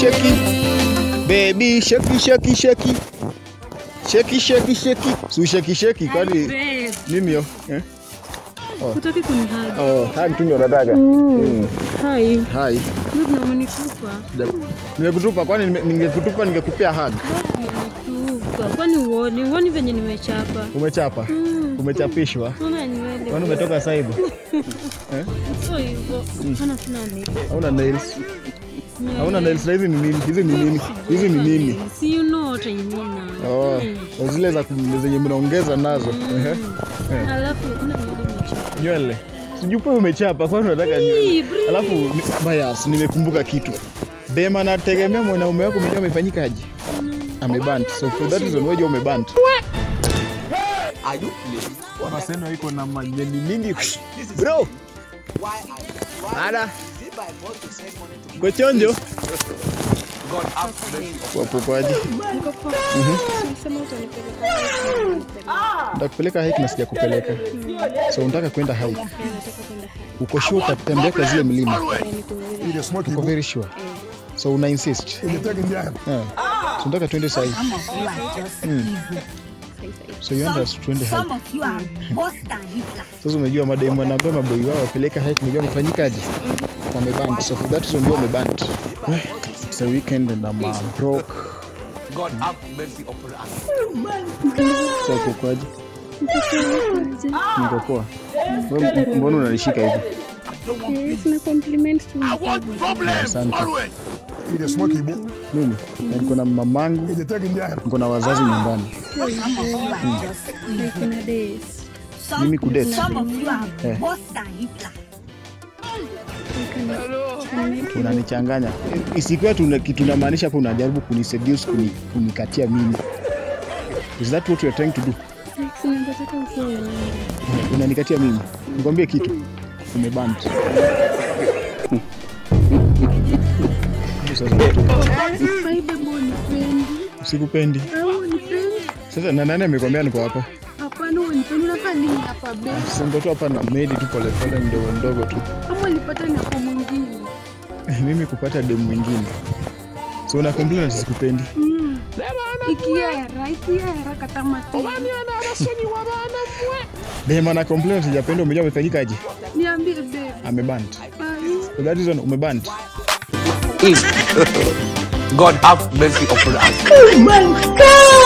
shake. Baby, shake. Shake. So shake kwani mimi yo. Kutaki kunihagi. Hagi tu ndio nataka. Hai. Mbona umenitupa? Nimekutupa kwani ningekutupa ningekupea hug. Kwani uoni venye nimechapa? Umechapa? Umechapishwa? Kwani umetoka saibu? Sio hivyo. Hana sina nails. Hauna nails? Hauna nails hizi ni nini? Hizi ni nini? See you know what I mean. Zile za zenye mnaongeza nazo. Alafu kuna nywele. Sijui umechapa kwani unataka nywele. Alafu bias nimekumbuka kitu. Bema nategemea mwanaume wako mwenyewe amefanyika aje? Amebant. So for that reason wewe umebant. Are you playing? Wanasema iko na majeni mingi. Bro. Ada. Kochonjo. Wapo kwaje? Ndakupeleka hike na sijakupeleka. So unataka kwenda hike. Uko sure utatembea kwa zile milima? Uko very sure. So una insist. So unataka twende sahi. So you want us to twende hike. Sasa umejua mademu anaambia maboi wao wapeleka hike, umejua mfanyikaje? Wameband. So for that reason ndio wameband. It's a weekend and I'm broke. God have mercy upon us. So kwaje? Niko poa. Mbona unanishika hivi? Sina compliment tu. Asante. Mimi niko na mamangu, niko na wazazi nyumbani. Mimi kudate. Unanichanganya. Isikuwa tunamaanisha hapo unajaribu kuniseduce kunikatia mimi. Is that what you are trying to do? Unanikatia mimi. Nikwambie kitu. Umeband. Sikupendi. Sasa nani amekwambia niko hapa? Hapana, unipendi nafanya hapa bebe. Sasa tu hapa na made tu pole ndogo tu. Kama ulipata na kwa mwingine. Mimi kupata demu mwingine. So una complain ati sikupendi. Ikia haraka tamati. Obani ana rasoni wa bana mwe. Demu ana complain ati japenda umejua umefanyikaje? Niambie bebe. Ameband. So that is on umeband. God have mercy upon us. Oh my God.